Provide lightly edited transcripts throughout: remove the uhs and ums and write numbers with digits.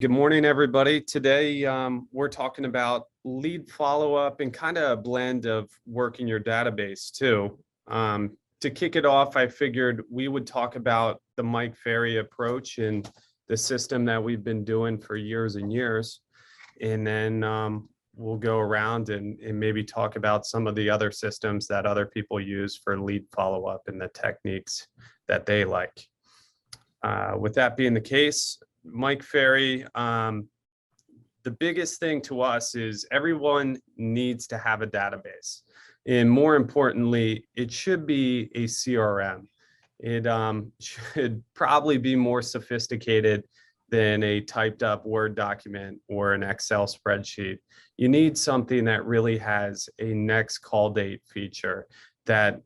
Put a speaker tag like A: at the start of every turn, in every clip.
A: Good morning, everybody. Today, we're talking about lead follow-up and kind of a blend of working your database too. To kick it off, I figured we would talk about the Mike Ferry approach and the system that we've been doing for years and years. And then we'll go around and maybe talk about some of the other systems that other people use for lead follow-up and the techniques that they like. With that being the case, Mike Ferry, the biggest thing to us is everyone needs to have a database. And more importantly, it should be a CRM. It should probably be more sophisticated than a typed up Word document or an Excel spreadsheet. You need something that really has a next call date feature that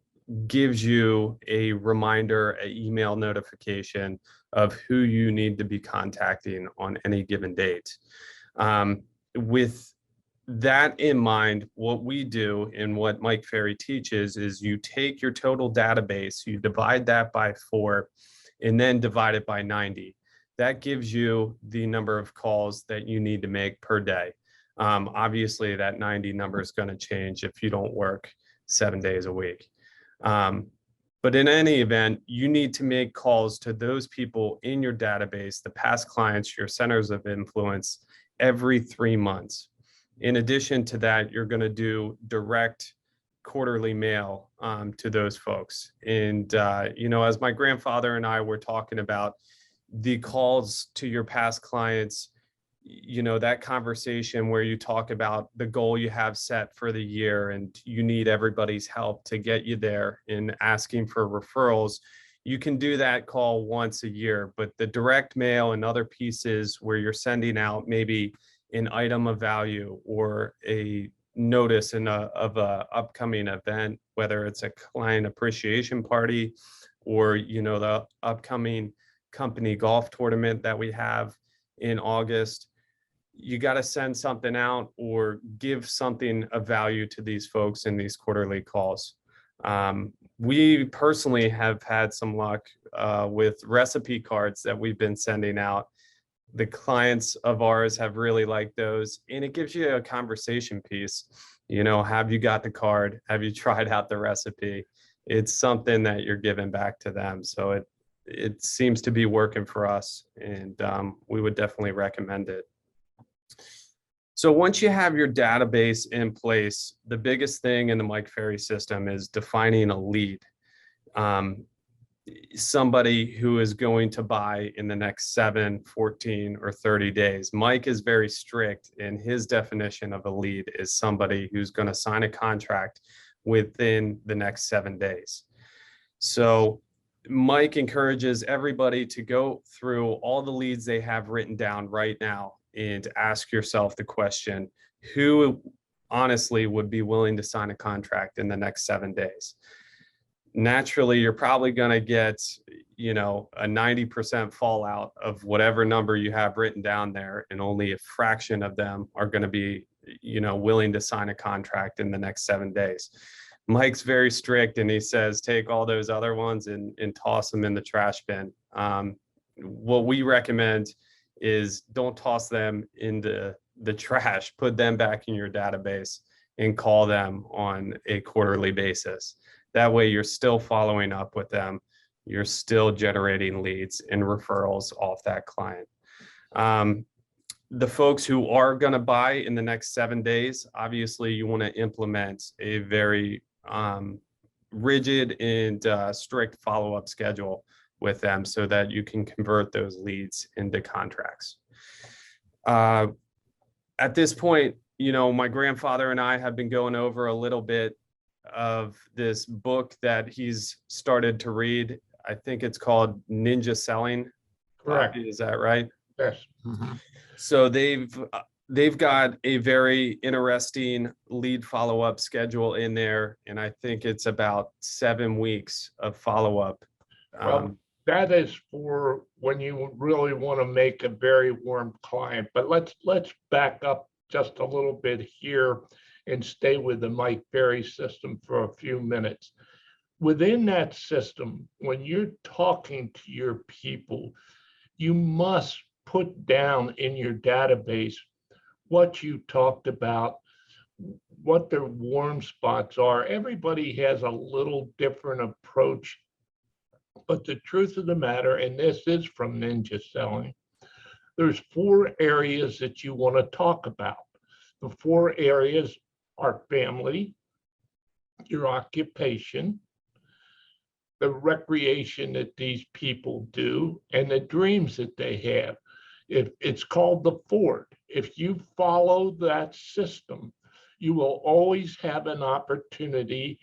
A: gives you a reminder, an email notification of who you need to be contacting on any given date. With that in mind, what we do and what Mike Ferry teaches is you take your total database, you divide that by 4, and then divide it by 90. That gives you the number of calls that you need to make per day. Obviously, that 90 number is going to change if you don't work 7 days a week. But in any event, you need to make calls to those people in your database, the past clients, your centers of influence, every 3 months. In addition to that, you're going to do direct quarterly mail to those folks. And, as my grandfather and I were talking about the calls to your past clients, that conversation where you talk about the goal you have set for the year and you need everybody's help to get you there and asking for referrals, you can do that call once a year. But the direct mail and other pieces where you're sending out maybe an item of value or a notice of a upcoming event, whether it's a client appreciation party or, the upcoming company golf tournament that we have in August, you got to send something out or give something of value to these folks in these quarterly calls. We personally have had some luck with recipe cards that we've been sending out. The clients of ours have really liked those, and it gives you a conversation piece. Have you got the card? Have you tried out the recipe? It's something that you're giving back to them. So it seems to be working for us, and we would definitely recommend it. So once you have your database in place, the biggest thing in the Mike Ferry system is defining a lead. Somebody who is going to buy in the next 7, 14, or 30 days. Mike is very strict, and his definition of a lead is somebody who's going to sign a contract within the next 7 days. So Mike encourages everybody to go through all the leads they have written down right now and ask yourself the question, who honestly would be willing to sign a contract in the next 7 days? Naturally, you're probably going to get, a 90% fallout of whatever number you have written down there, and only a fraction of them are going to be, willing to sign a contract in the next 7 days. Mike's very strict, and he says, take all those other ones and toss them in the trash bin. What we recommend is don't toss them into the trash, put them back in your database and call them on a quarterly basis. That way you're still following up with them. You're still generating leads and referrals off that client. The folks who are going to buy in the next 7 days, obviously you want to implement a very rigid and strict follow-up schedule with them so that you can convert those leads into contracts. At this point, my grandfather and I have been going over a little bit of this book that he's started to read. I think it's called Ninja Selling.
B: Correct.
A: Is that right?
B: Yes.
C: Mm-hmm.
A: So they've got a very interesting lead follow-up schedule in there, and I think it's about 7 weeks of follow-up.
B: Well, that is for when you really want to make a very warm client. But let's back up just a little bit here and stay with the Mike Ferry system for a few minutes. Within that system, when you're talking to your people, you must put down in your database what you talked about, what their warm spots are. Everybody has a little different approach, but the truth of the matter, and this is from Ninja Selling, there's 4 areas that you want to talk about. The 4 areas are family, your occupation, the recreation that these people do, and the dreams that they have. It's called the Ford. If you follow that system, you will always have an opportunity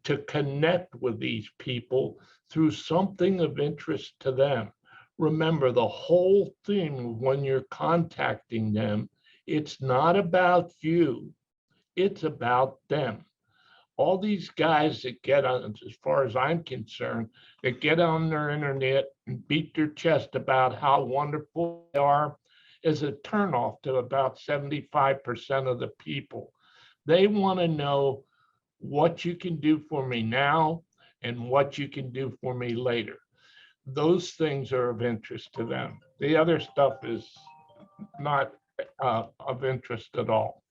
B: to connect with these people through something of interest to them. Remember, the whole thing when you're contacting them, it's not about you, it's about them. All these guys that get on, as far as I'm concerned, that get on their internet and beat their chest about how wonderful they are is a turnoff to about 75% of the people. They want to know what you can do for me now and what you can do for me later. Those things are of interest to them. The other stuff is not of interest at all.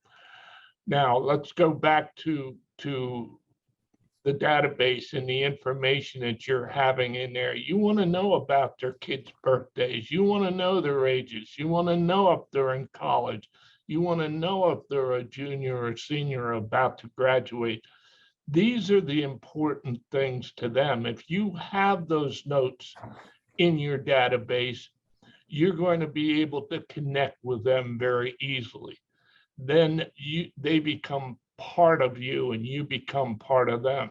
B: Now, let's go back to the database and the information that you're having in there. You want to know about their kids' birthdays. You want to know their ages. You want to know if they're in college. You want to know if they're a junior or senior about to graduate. These are the important things to them. If you have those notes in your database, you're going to be able to connect with them very easily. Then they become part of you and you become part of them.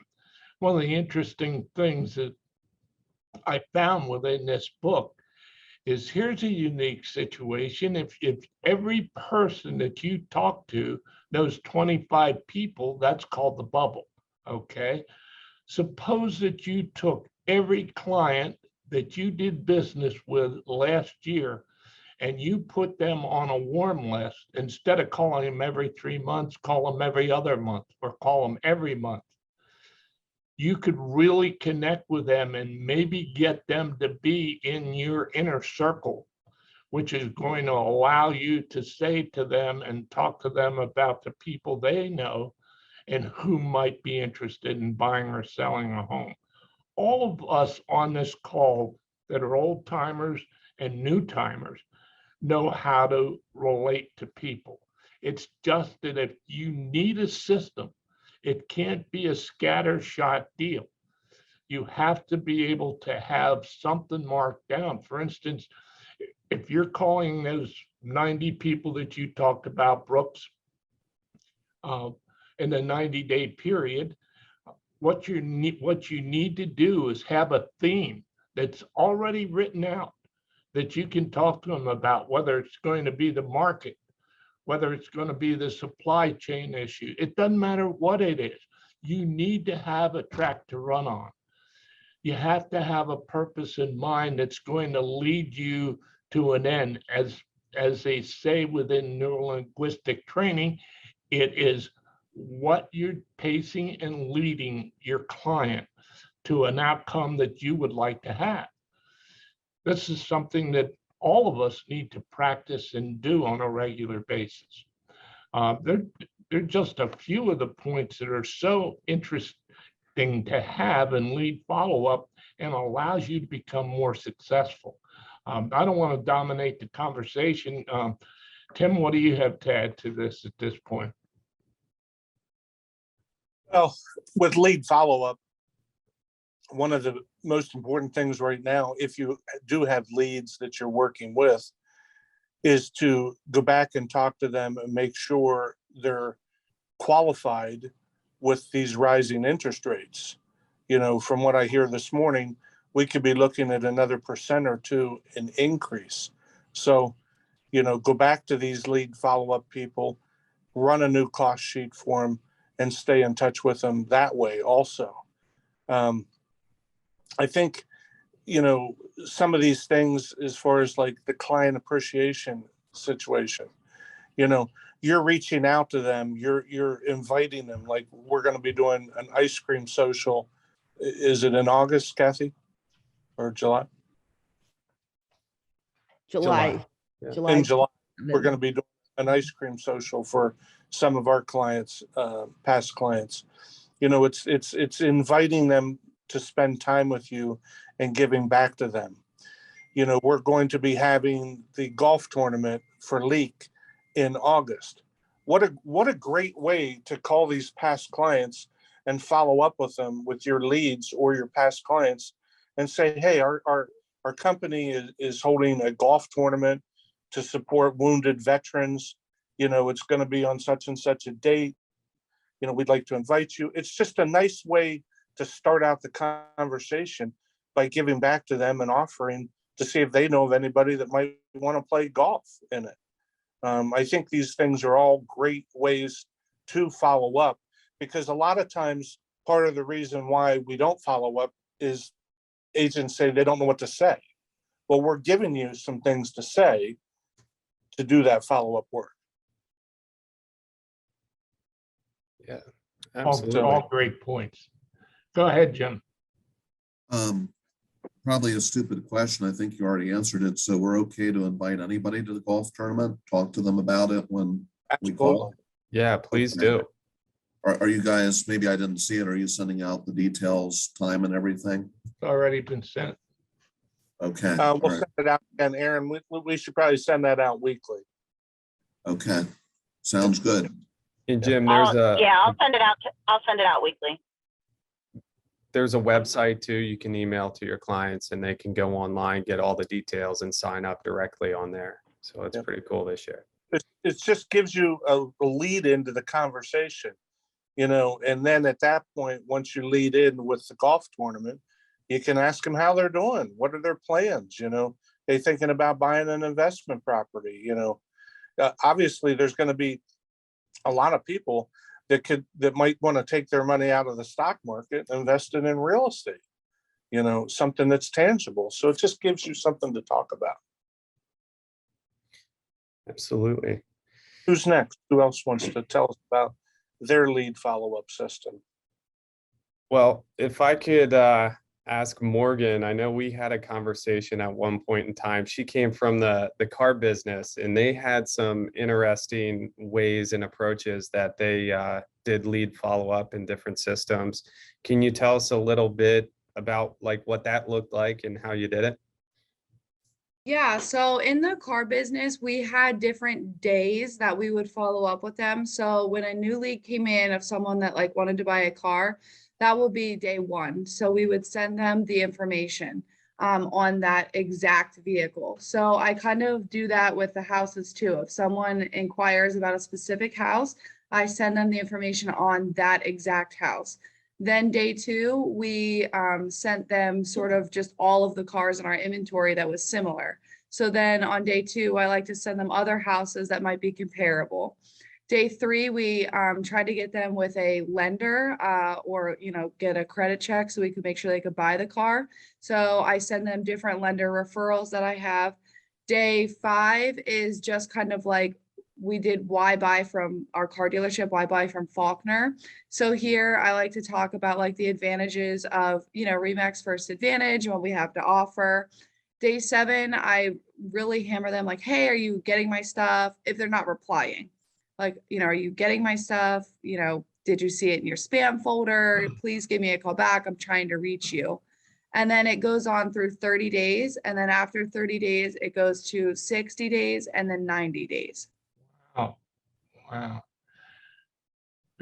B: One of the interesting things that I found within this book is here's a unique situation. If every person that you talk to knows 25 people, that's called the bubble, okay? Suppose that you took every client that you did business with last year and you put them on a warm list. Instead of calling them every 3 months, call them every other month or call them every month. You could really connect with them and maybe get them to be in your inner circle, which is going to allow you to say to them and talk to them about the people they know and who might be interested in buying or selling a home. All of us on this call that are old timers and new timers know how to relate to people. It's just that if you need a system, it can't be a scattershot deal. You have to be able to have something marked down. For instance, if you're calling those 90 people that you talked about, Brooks, in the 90-day period, what you need to do is have a theme that's already written out that you can talk to them about, whether it's going to be the market, whether it's going to be the supply chain issue. It doesn't matter what it is. You need to have a track to run on. You have to have a purpose in mind that's going to lead you to an end. As they say within neurolinguistic training, it is what you're pacing and leading your client to an outcome that you would like to have. This is something that all of us need to practice and do on a regular basis. They're just a few of the points that are so interesting to have and lead follow-up and allows you to become more successful. I don't want to dominate the conversation. Tim, what do you have to add to this at this point?
C: Well, with lead follow-up, one of the most important things right now, if you do have leads that you're working with, is to go back and talk to them and make sure they're qualified with these rising interest rates. You know, from what I hear this morning, we could be looking at another 1% or 2% in increase. So, you know, go back to these lead follow-up people, run a new cost sheet for them, and stay in touch with them that way also. I think, you know, some of these things as far as like the client appreciation situation, you know, you're reaching out to them, you're inviting them, like we're going to be doing an ice cream social. Is it in August, Kathy, or July?
D: July.
C: in July, we're going to be doing an ice cream social for some of our clients, past clients. You know, it's inviting them to spend time with you and giving back to them. You know, we're going to be having the golf tournament for Leak in August. What a great way to call these past clients and follow up with them with your leads or your past clients and say, hey, our company is holding a golf tournament to support wounded veterans. You know, it's going to be on such and such a date. You know, we'd like to invite you. It's just a nice way to start out the conversation by giving back to them and offering to see if they know of anybody that might want to play golf in it. I think these things are all great ways to follow up, because a lot of times part of the reason why we don't follow up is agents say they don't know what to say. Well, we're giving you some things to say to do that follow-up work.
A: Yeah,
B: All
A: absolutely.
B: great points. Go ahead, Jim.
D: Probably a stupid question. I think you already answered it. So we're okay to invite anybody to the golf tournament, talk to them about it when we call?
A: Yeah, please
D: Okay.
A: do.
D: Are you guys, maybe I didn't see it, are you sending out the details, time and everything?
B: It's already been sent.
D: Okay.
C: We'll
D: all right,
C: send it out, and Aaron, we should probably send that out weekly.
D: Okay. Sounds good.
A: And Jim, there's
E: I'll send it out. I'll send it out weekly.
A: there's a website too. You can email to your clients and they can go online, get all the details and sign up directly on there. So it's pretty cool this year.
C: It just gives you a lead into the conversation, you know, and then at that point, once you lead in with the golf tournament, you can ask them how they're doing. What are their plans? You know, they thinking about buying an investment property, you know. Obviously, there's going to be a lot of people that might want to take their money out of the stock market and invest it in real estate, you know, something that's tangible. So it just gives you something to talk about.
A: Absolutely.
C: Who's next? Who else wants to tell us about their lead follow-up system?
A: Well, if I could ask Morgan, I know we had a conversation at one point in time. She came from the car business and they had some interesting ways and approaches that they did lead follow-up in different systems. Can you tell us a little bit about like what that looked like and how you did it?
F: Yeah, so in the car business, we had different days that we would follow up with them. So when a new lead came in of someone that like wanted to buy a car, that will be day one. So we would send them the information on that exact vehicle. So I kind of do that with the houses too. If someone inquires about a specific house, I send them the information on that exact house. Then day two, we sent them sort of just all of the cars in our inventory that was similar. So then on day two, I like to send them other houses that might be comparable. Day three, we tried to get them with a lender or, you know, get a credit check so we could make sure they could buy the car. So I send them different lender referrals that I have. Day five is just kind of like, we did why buy from our car dealership, why buy from Faulkner. So here I like to talk about like the advantages of, you know, RE/MAX First Advantage and what we have to offer. Day seven, I really hammer them like, hey, are you getting my stuff? If they're not replying, like, you know, are you getting my stuff? You know, did you see it in your spam folder? Please give me a call back. I'm trying to reach you. And then it goes on through 30 days. And then after 30 days, it goes to 60 days and then 90 days.
B: Oh, wow.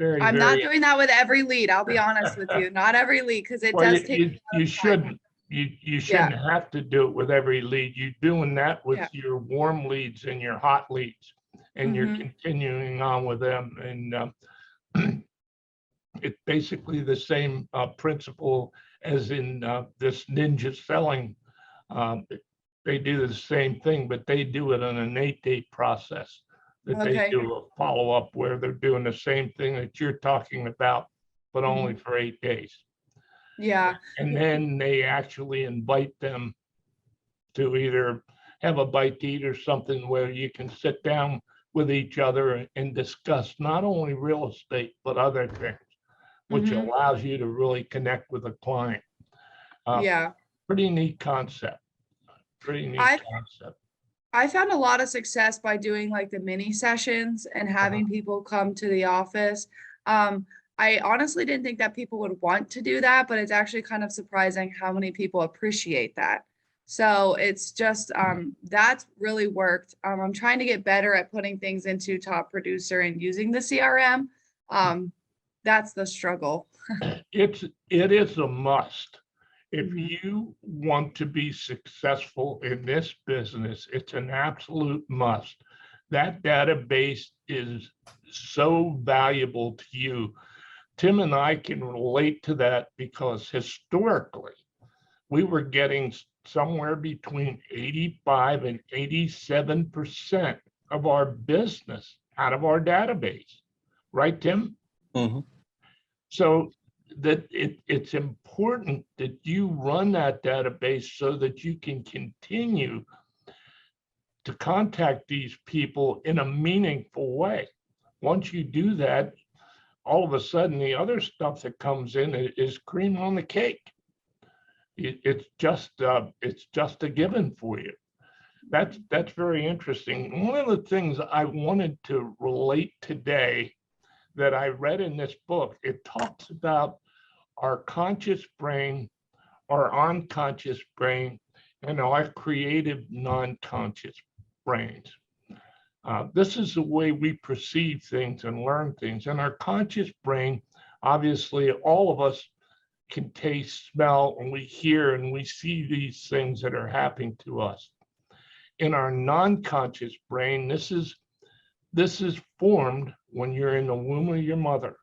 F: I'm not doing that with every lead. I'll be honest with you. Not every lead, because it
B: Well,
F: does take.
B: you shouldn't. You shouldn't have to do it with every lead. You're doing that with your warm leads and your hot leads, and you're continuing on with them. And it's basically the same principle as in this ninja selling. They do the same thing, but they do it on an 8-day process. That they do a follow-up where they're doing the same thing that you're talking about, but only for 8 days.
F: Yeah.
B: And then they actually invite them to either have a bite to eat or something where you can sit down with each other and discuss not only real estate, but other things, which allows you to really connect with a client.
F: Yeah.
B: Pretty neat concept. Pretty neat concept.
F: I found a lot of success by doing like the mini sessions and having people come to the office. I honestly didn't think that people would want to do that, but it's actually kind of surprising how many people appreciate that. So it's just that's really worked. I'm trying to get better at putting things into Top Producer and using the CRM. That's the struggle.
B: It is a must. If
F: Mhm.
B: you want to be successful in this business, it's an absolute must. That database is so valuable to you. Tim and I can relate to that because historically, we were getting somewhere between 85 and 87% of our business out of our database. Right, Tim?
C: Mhm.
B: So that it's important that you run that database so that you can continue to contact these people in a meaningful way. Once you do that, all of a sudden the other stuff that comes in is cream on the cake. It's just a given for you. That's very interesting. One of the things I wanted to relate today that I read in this book, it talks about our conscious brain, our unconscious brain, and our creative non-conscious brains. This is the way we perceive things and learn things. And our conscious brain, obviously, all of us can taste, smell, and we hear and we see these things that are happening to us. In our non-conscious brain, this is formed when you're in the womb of your mother.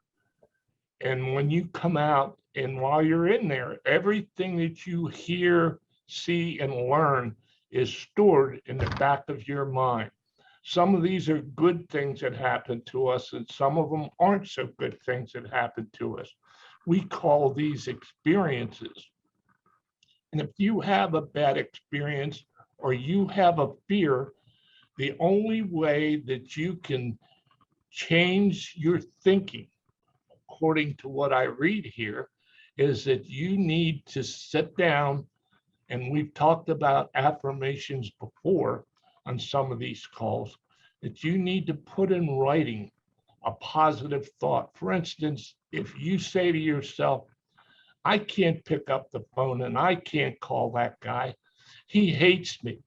B: And when you come out, and while you're in there, everything that you hear, see, and learn is stored in the back of your mind. Some of these are good things that happen to us, and some of them aren't so good things that happen to us. We call these experiences. And if you have a bad experience or you have a fear, the only way that you can change your thinking, according to what I read here, is that you need to sit down, and we've talked about affirmations before on some of these calls, that you need to put in writing a positive thought. For instance, if you say to yourself, I can't pick up the phone and I can't call that guy, he hates me.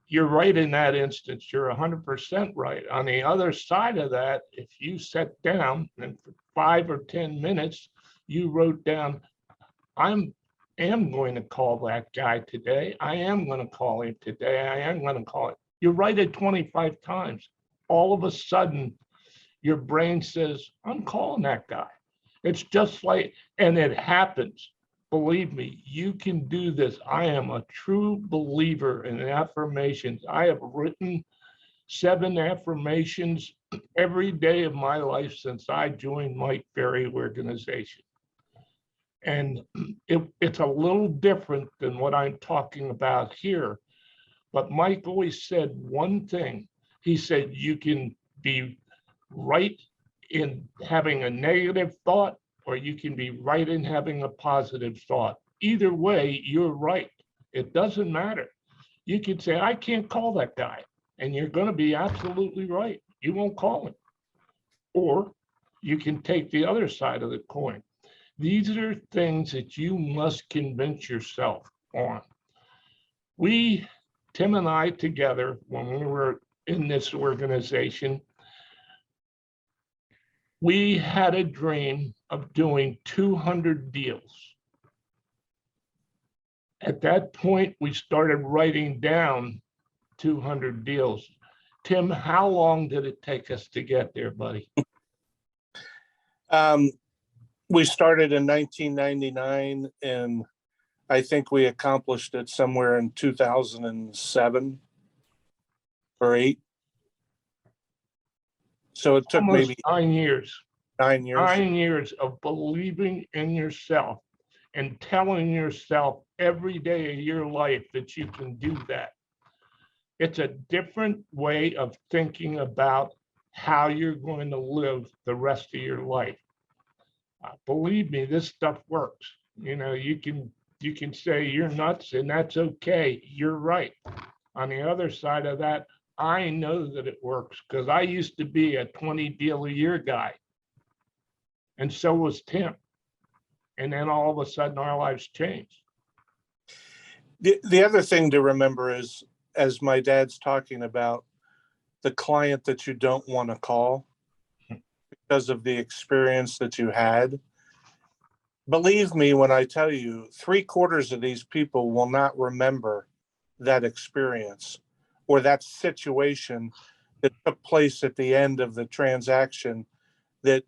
B: You're right in that instance. You're 100% right. On the other side of that, if you sat down and for 5 or 10 minutes, you wrote down, I am going to call that guy today. I am going to call him today. I am going to call it. You write it 25 times. All of a sudden, your brain says, I'm calling that guy. It's just like, and it happens. Believe me, you can do this. I am a true believer in affirmations. I have written 7 affirmations every day of my life since I joined Mike Ferry organization. And it's a little different than what I'm talking about here. But Mike always said one thing. He said, you can be right in having a negative thought, or you can be right in having a positive thought. Either way, you're right. It doesn't matter. You can say, I can't call that guy, and you're going to be absolutely right. You won't call him. Or you can take the other side of the coin. These are things that you must convince yourself on. Tim and I together, when we were in this organization, we had a dream of doing 200 deals. At that point, we started writing down 200 deals. Tim, how long did it take us to get there, buddy?
C: We started in 1999, and I think we accomplished it somewhere in 2007 or 8. So it took
B: Almost
C: maybe
B: 9 years.
C: 9 years.
B: 9 years of believing in yourself and telling yourself every day of your life that you can do that. It's a different way of thinking about how you're going to live the rest of your life. Believe me, this stuff works. You know, you can you can say you're nuts and that's okay. You're right. On the other side of that, I know that it works because I used to be a 20 deal a year guy. And so was Tim. And then all of a sudden our lives changed.
C: The other thing to remember is, as my dad's talking about, the client that you don't want to call because of the experience that you had. Believe me when I tell you, 3/4 of these people will not remember that experience or that situation that took place at the end of the transaction that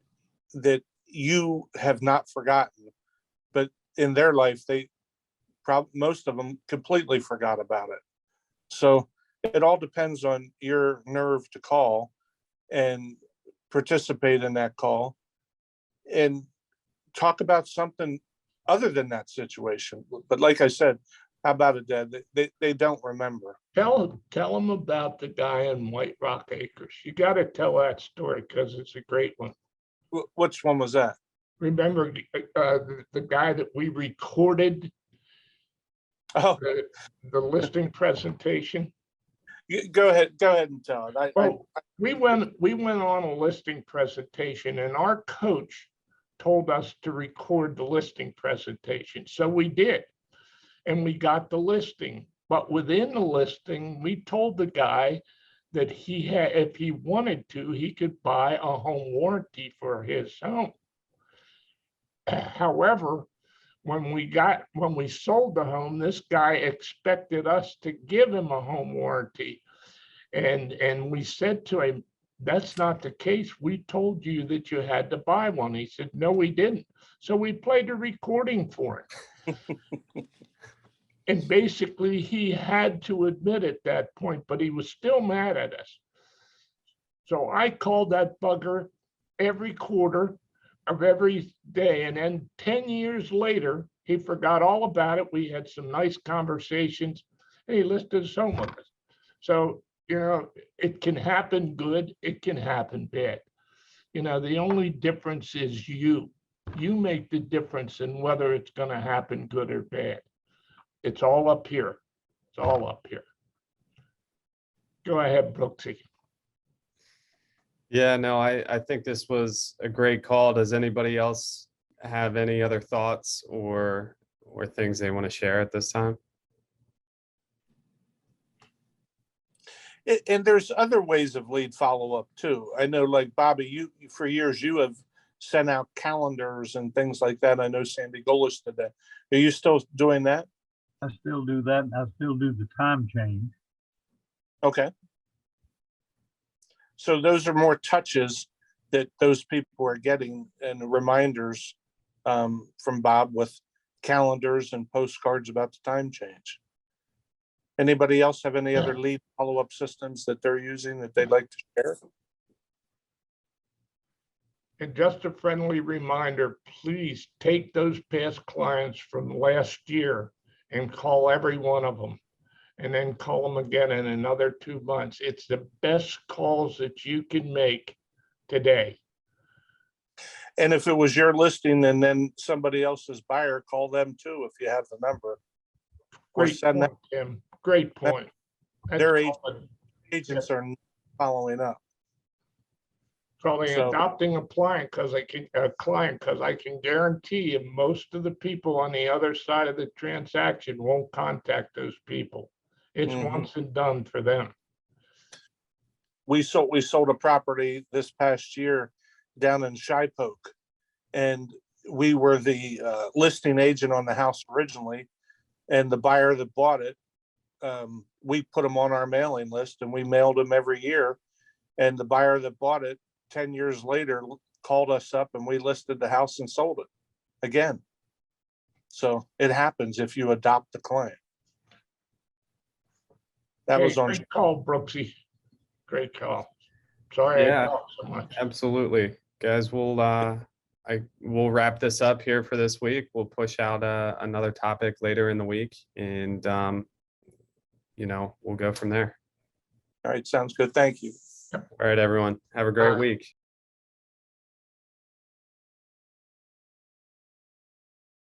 C: you have not forgotten. But in their life, most of them completely forgot about it. So it all depends on your nerve to call and participate in that call and talk about something other than that situation. But like I said, how about it, Dad? They don't remember.
B: Tell them about the guy in White Rock Acres. You got to tell that story because it's a great one.
C: Which one was that?
B: Remember the guy that we recorded
C: Oh,
B: the listing presentation?
C: go ahead and tell it.
B: Well, we went on a listing presentation and our coach told us to record the listing presentation. So we did, and we got the listing. But within the listing, we told the guy that if he wanted to, he could buy a home warranty for his home. However, when we sold the home, this guy expected us to give him a home warranty. And we said to him, that's not the case. We told you that you had to buy one. He said, no, we didn't. So we played a recording for him. And basically he had to admit at that point, but he was still mad at us. So I called that bugger every quarter of every day. And then 10 years later, he forgot all about it. We had some nice conversations and he listed his home with us. So, it can happen good, it can happen bad. The only difference is you make the difference in whether it's going to happen good or bad. It's all up here. It's all up here. Go ahead, Brooksy.
A: Yeah, no, I think this was a great call. Does anybody else have any other thoughts or things they want to share at this time?
C: And there's other ways of lead follow-up too. I know, like Bobby, you for years you have sent out calendars and things like that. I know Sandy Golis did that. Are you still doing that?
G: I still do that, and I still do the time change.
C: Okay. So those are more touches that those people are getting and reminders from Bob with calendars and postcards about the time change. Anybody else have any other lead follow-up systems that they're using that they'd like to share?
B: And just a friendly reminder, please take those past clients from last year and call every one of them. And then call them again in another 2 months. It's the best calls that you can make today.
C: And if it was your listing and then somebody else's buyer, call them too if you have the number. Or
B: Great
C: send
B: point,
C: them.
B: Tim. Great point.
C: Their agents are following up.
B: Probably
C: So-
B: adopting a client because I can guarantee you most of the people on the other side of the transaction won't contact those people. It's
C: Mhm.
B: once and done for them.
C: We sold a property this past year down in Shipoke, and we were the listing agent on the house originally, and the buyer that bought it, we put them on our mailing list and we mailed them every year. And the buyer that bought it 10 years later called us up and we listed the house and sold it again. So it happens if you adopt the client. That was on.
B: Great call, Brooksy. Great call. Sorry I
A: Yeah.
B: talked so much.
A: Absolutely. Guys, we'll wrap this up here for this week. We'll push out another topic later in the week and we'll go from there.
C: All right, sounds good. Thank you.
A: All right, everyone. Have a great
B: Bye.
A: week.